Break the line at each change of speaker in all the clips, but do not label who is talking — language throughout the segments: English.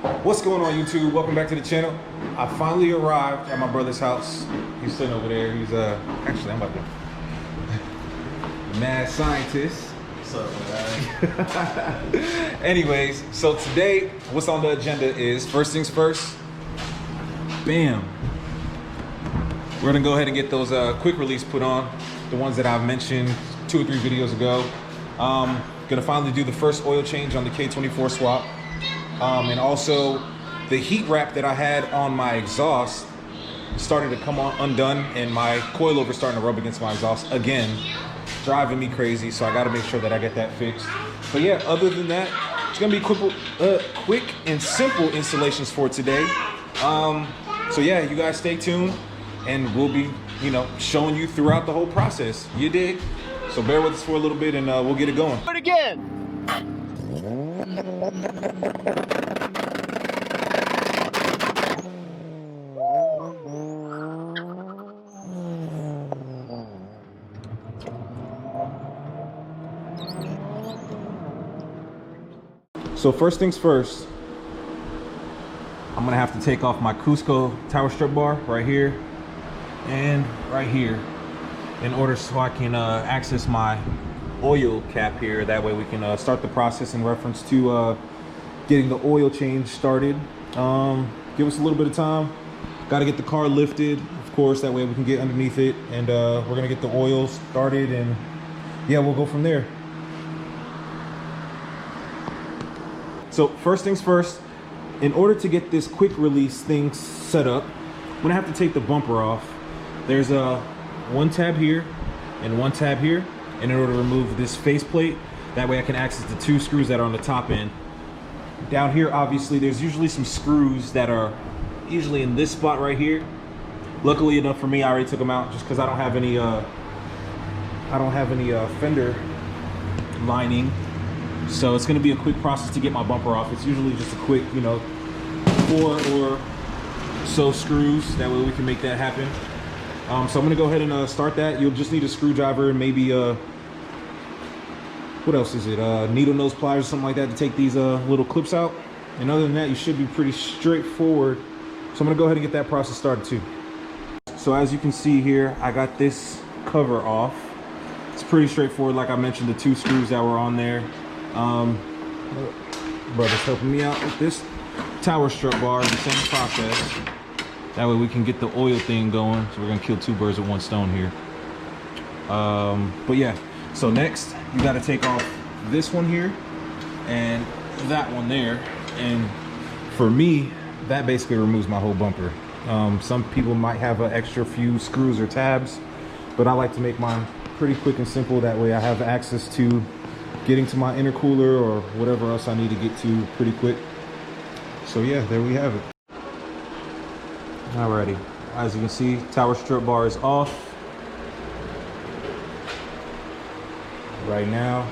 What's going on, YouTube? Welcome back to the channel. I finally arrived at my brother's house. He's sitting over there. He's actually I'm about to mad scientist.
What's up, man?
Anyways, so today what's on the agenda is first things first. Bam. We're gonna go ahead and get those quick release put on, the ones that I've mentioned 2 or 3 videos ago. Gonna finally do the first oil change on the K24 swap. And also the heat wrap that I had on my exhaust started to come undone, and my coilover starting to rub against my exhaust again, driving me crazy. So I got to make sure that I get that fixed. But yeah, other than that, it's gonna be quick and simple installations for today. So yeah, you guys stay tuned, and we'll be, showing you throughout the whole process. You dig? So bear with us for a little bit, and we'll get it going.
Do it again.
So first things first, I'm gonna have to take off my Cusco tower strip bar right here and right here in order so I can access my oil cap here. That way we can start the process in reference to getting the oil change started. Give us a little bit of time. Got to get the car lifted, of course, that way we can get underneath it, and we're gonna get the oil started, and yeah, we'll go from there. So first things first, in order to get this quick release thing set up, I'm gonna have to take the bumper off. There's one tab here and one tab here, and in order to remove this faceplate, that way I can access the 2 screws that are on the top end. Down here, obviously, there's usually some screws that are usually in this spot right here. Luckily enough for me, I already took them out just because I don't have any fender lining. So it's gonna be a quick process to get my bumper off. It's usually just a quick, 4 or so screws. That way we can make that happen. So I'm gonna go ahead and start that. You'll just need a screwdriver and maybe, what else is it? Needle nose pliers or something like that to take these little clips out. And other than that, you should be pretty straightforward. So I'm gonna go ahead and get that process started too. So as you can see here, I got this cover off. It's pretty straightforward. Like I mentioned, the 2 screws that were on there. Brother's helping me out with this tower strut bar, the same process. That way we can get the oil thing going. So we're gonna kill 2 birds with 1 stone here. But yeah, so next you got to take off this one here and that one there. And for me, that basically removes my whole bumper. Some people might have an extra few screws or tabs, but I like to make mine pretty quick and simple. That way I have access to getting to my intercooler or whatever else I need to get to pretty quick. So yeah, there we have it. Alrighty, as you can see, tower strip bar is off. Right now,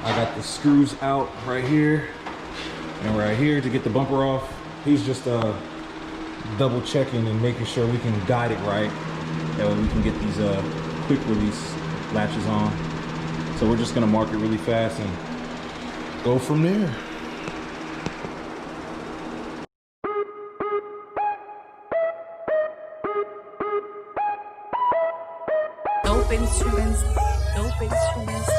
I got the screws out right here and right here to get the bumper off. He's just double checking and making sure we can guide it right. That way we can get these quick release latches on. So we're just gonna mark it really fast and go from there.
Dope instruments, dope instruments.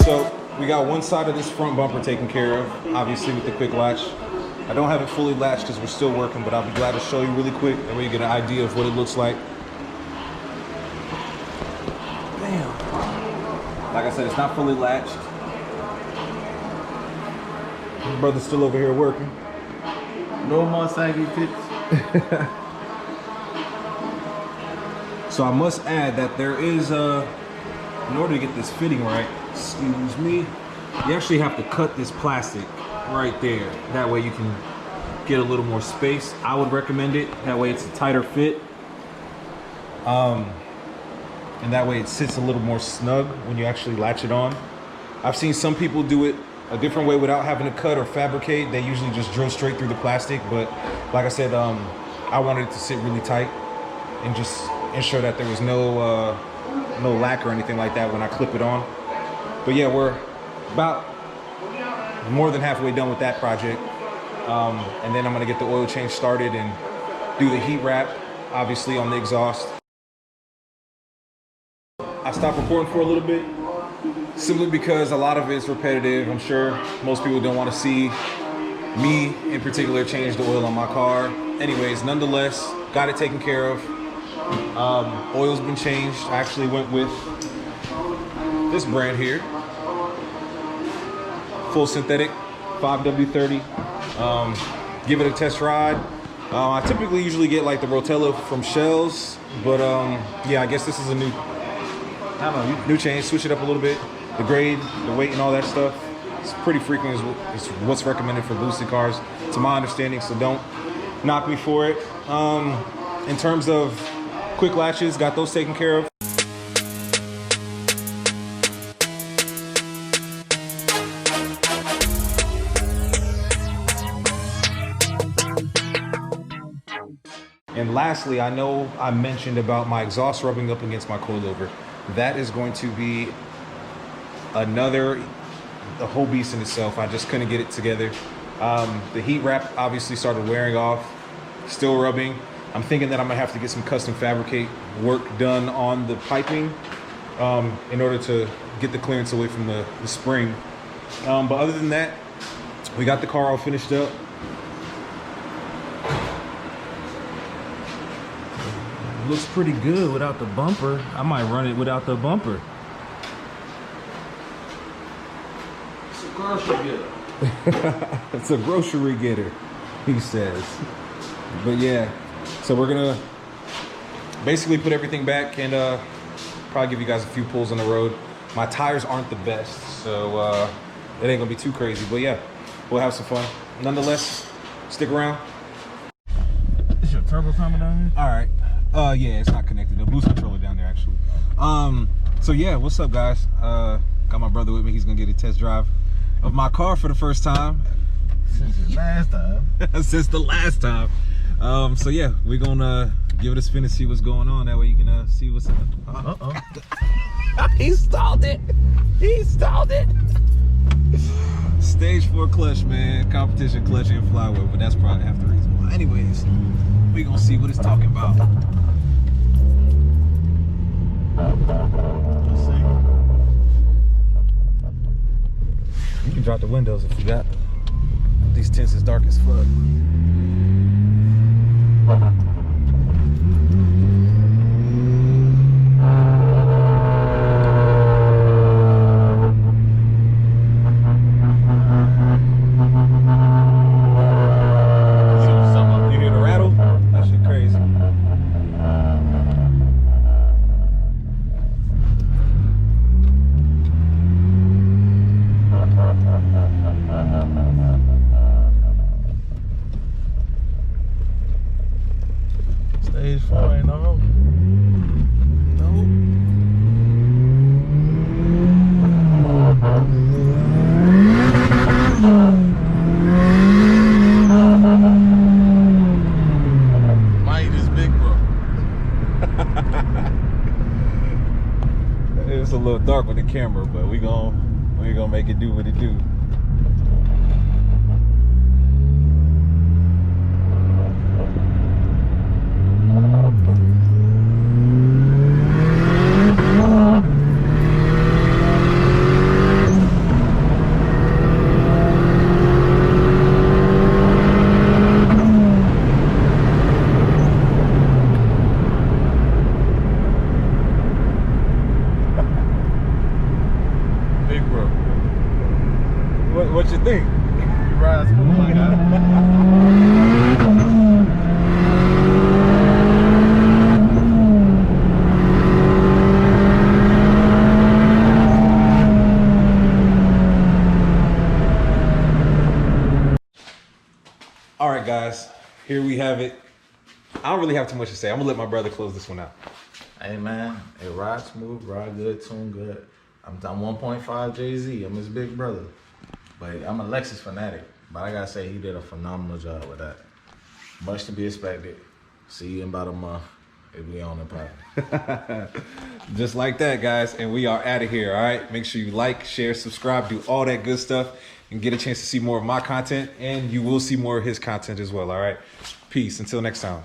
So we got one side of this front bumper taken care of, obviously with the quick latch. I don't have it fully latched because we're still working, but I'll be glad to show you really quick. That way you get an idea of what it looks like. Bam. Like I said, it's not fully latched. My brother's still over here working.
No more saggy tits.
So I must add that there is in order to get this fitting right, excuse me, you actually have to cut this plastic right there. That way you can get a little more space. I would recommend it. That way it's a tighter fit. And that way it sits a little more snug when you actually latch it on. I've seen some people do it a different way without having to cut or fabricate. They usually just drill straight through the plastic. But like I said, I wanted it to sit really tight and just ensure that there was no lack or anything like that when I clip it on. But yeah, we're about more than halfway done with that project. And then I'm gonna get the oil change started and do the heat wrap, obviously on the exhaust. I stopped recording for a little bit, simply because a lot of it's repetitive. I'm sure most people don't want to see me in particular change the oil on my car. Anyways, nonetheless, got it taken care of. Oil's been changed. I actually went with this brand here, full synthetic 5W30. Give it a test ride. I typically usually get like the Rotella from Shells, but yeah, I guess this is a new change. Switch it up a little bit. The grade, the weight, and all that stuff. It's pretty frequent. It's what's recommended for boosted cars, to my understanding. So don't knock me for it. In terms of quick latches, got those taken care of. And lastly, I know I mentioned about my exhaust rubbing up against my coilover. That is going to be a whole beast in itself. I just couldn't get it together. The heat wrap obviously started wearing off, still rubbing. I'm thinking that I'm gonna have to get some custom fabricate work done on the piping in order to get the clearance away from the spring. But other than that, we got the car all finished up. Looks pretty good without the bumper. I might run it without the bumper.
It's a grocery getter.
It's a grocery getter, he says. But yeah, so we're gonna basically put everything back and probably give you guys a few pulls on the road. My tires aren't the best, so it ain't gonna be too crazy. But yeah, we'll have some fun. Nonetheless, stick around.
Is your turbo coming down here?
All right. Yeah, it's not connected. The boost controller down there, actually. So yeah, what's up, guys? Got my brother with me. He's gonna get a test drive of my car for the first time.
Since the last time.
Since the last time. So yeah, we're gonna give it a spin and see what's going on. That way you can see what's up. He stalled it. He stalled it. Stage 4 clutch, man. Competition clutch and flywheel, but that's probably half the reason why. Anyways, we gonna see what it's talking about.
Let's see.
You can drop the windows if you got. These tents is dark as fuck. You hear the rattle? That shit crazy.
Stage 4 ain't no. Mike, this big bro.
It's a little dark with the camera, but we gonna make it do what it do. All right, guys, here we have it. I don't really have too much to say. I'm gonna let my brother close this one out.
Hey man, it ride smooth, ride good, tune good. I'm 1.5 Jay-Z. I'm his big brother. But I'm a Lexus fanatic. But I gotta say he did a phenomenal job with that. Much to be expected. See you in about a month if we on the pod.
Just like that, guys, and we are out of here. All right, make sure you like, share, subscribe, do all that good stuff, and get a chance to see more of my content, and you will see more of his content as well. All right, peace until next time.